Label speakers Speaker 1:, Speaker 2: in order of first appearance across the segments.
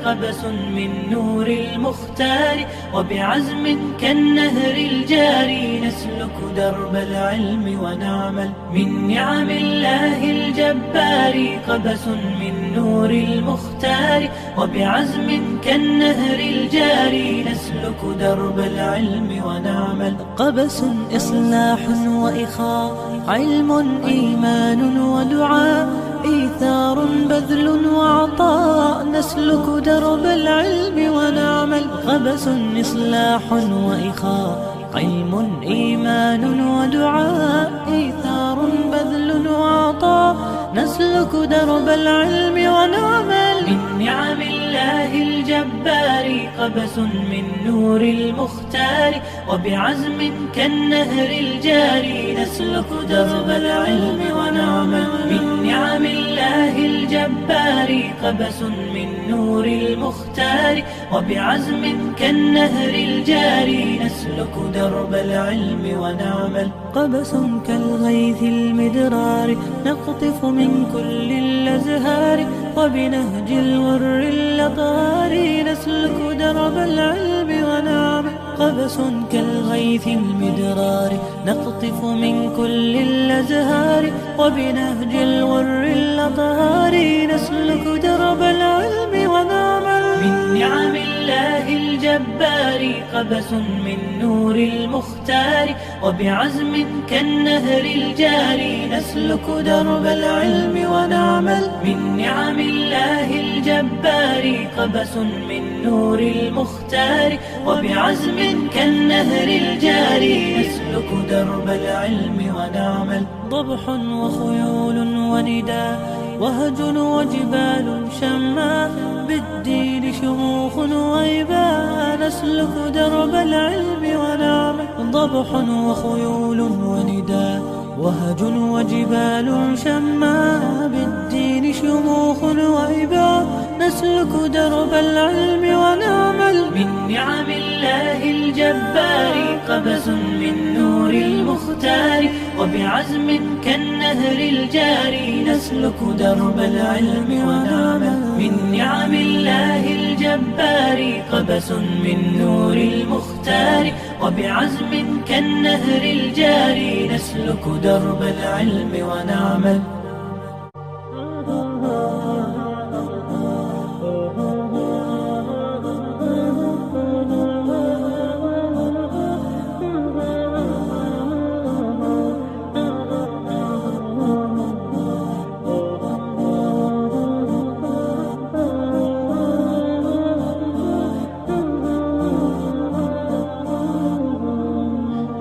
Speaker 1: قبس من نور المختار، وبعزم كالنهر الجاري نسلك درب العلم ونعمل. من نعم الله الجبار قبس من نور المختار، وبعزم كالنهر الجاري نسلك درب العلم ونعمل. قبس إصلاح وإخاء، علم إيمان ودعاء، إيثار بذل وعطاء نسلك درب العلم ونعمل. قبس إصلاح وإخاء، علم إيمان ودعاء، إيثار بذل وعطاء نسلك درب العلم ونعمل. من نعم الله الجبار قبس من نور المختار، وبعزم كالنهر الجاري نسلك درب العلم ونعمل. من نعم الله الجبار قبس من نور المختار، وبعزم كالنهر الجاري نسلك درب العلم ونعمل. قبس كالغيث المدرار نقطف من كل الأزهار، وبنهج الور الأطهار نسلك درب العلم ونعمل. قبس كالغيث المدرار نقطف من كل الأزهار، وبنهج الور الأطهار نسلك درب العلم ونعمل. من نعم الله الجبار قبس من نور المختار، وبعزم كالنهر الجاري نسلك درب العلم ونعمل. من نعم الله الجبار قبس من نور المختار، وبعزم كالنهر الجاري نسلك درب العلم ونعمل. ضبح وخيول ونداء، وهج وجبال شماء، بالدين شموخ وإباء نسلك درب العلم ونعمل. ضبح وخيول ونداء، وهج وجبال شماء، بالدين شموخ وإباء نسلك درب العلم ونعمل. من نعم الله الجبار قبس من نور المختار، وبعزم كالنهر الجاري نسلك درب العلم ونعمل. من نعم الله الجبار قبس من نور المختار، وبعزم كالنهر الجاري نسلك درب العلم ونعمل.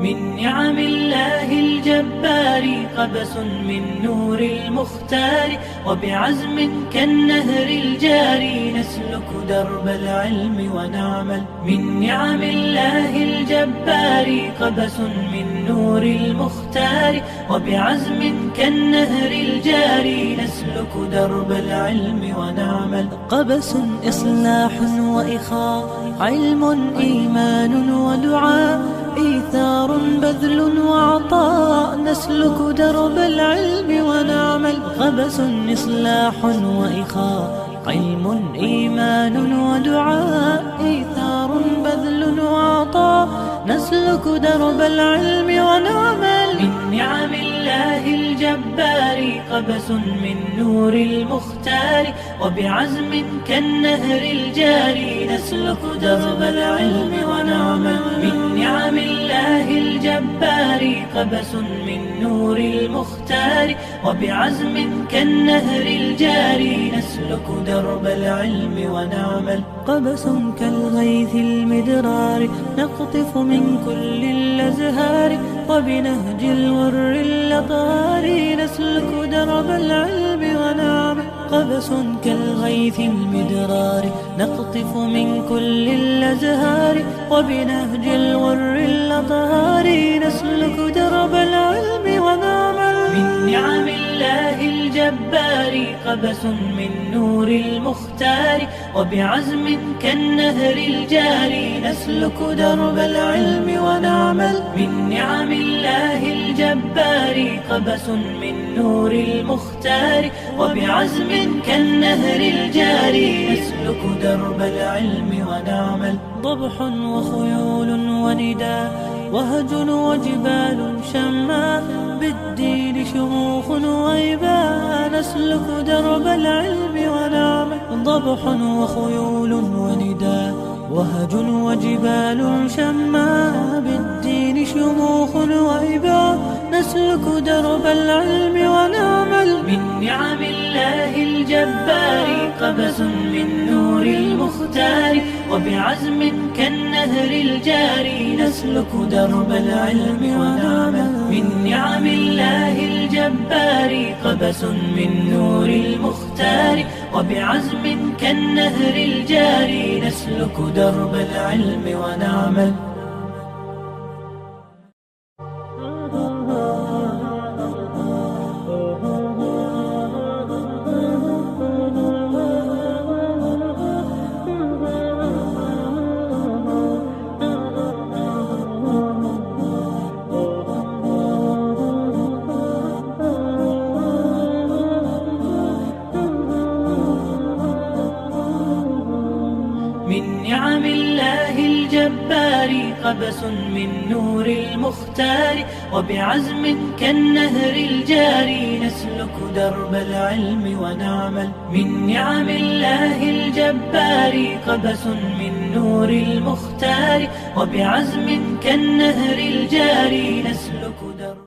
Speaker 1: من نعم الله الجبار قبس من نور المختار، وبعزم كالنهر الجاري نسلك درب العلم ونعمل. من نعم الله الجبار قبس من نور المختار، وبعزم كالنهر الجاري نسلك درب العلم ونعمل. قبس إصلاح وإخاء، علم إيمان ودعاء، إيثار بذل وعطاء نسلك درب العلم ونعمل. قبس إصلاح وإخاء، علم إيمان ودعاء، إيثار بذل وعطاء نسلك درب العلم ونعمل. من نعم الله الجبار قبس من نور المختار، وبعزم كالنهر الجاري نسلك درب العلم ونعمل. من نعم الله الجبار قبس من نور المختار، وبعزم كالنهر الجاري نسلك درب العلم ونعمل. قبس كالغيث المدرار نقطف من كل الأزهار، وبنهج الور الأطهار نسلك درب العلم ونعمل. قبس كالغيث المدرار نقطف من كل الأزهار، وبنهج الور الأطهار نسلك درب العلم ونعمل. من نعم الله الجبار قبس من نور المختار، وبعزم كالنهر الجاري نسلك درب العلم ونعمل. من نعم الله الجبار قبس من نور المختار، وبعزم كالنهر الجاري نسلك درب العلم ونعمل. ضبح وخيول ونداء وهج وجبال شماء، بالدين شموخ وإباء نسلك درب العلم ونعمل. ضبح وخيول ونداء وهج وجبال شماء، بالدين شموخ وإباء نسلك درب العلم ونعمل. من نعم الله الجبار قبس من نور المختار، وبعزم كالنهر الجاري نسلك درب العلم ونعمل. من نعم الله الجبار قبس من نور المختار، وبعزم كالنهر الجاري نسلك درب العلم ونعمل. من نعم الله الجبار قبس من نور المختار، وبعزم كالنهر الجاري نسلك درب العلم ونعمل. من نعم الله الجبار قبس من نور المختار، وبعزم كالنهر الجاري نسلك درب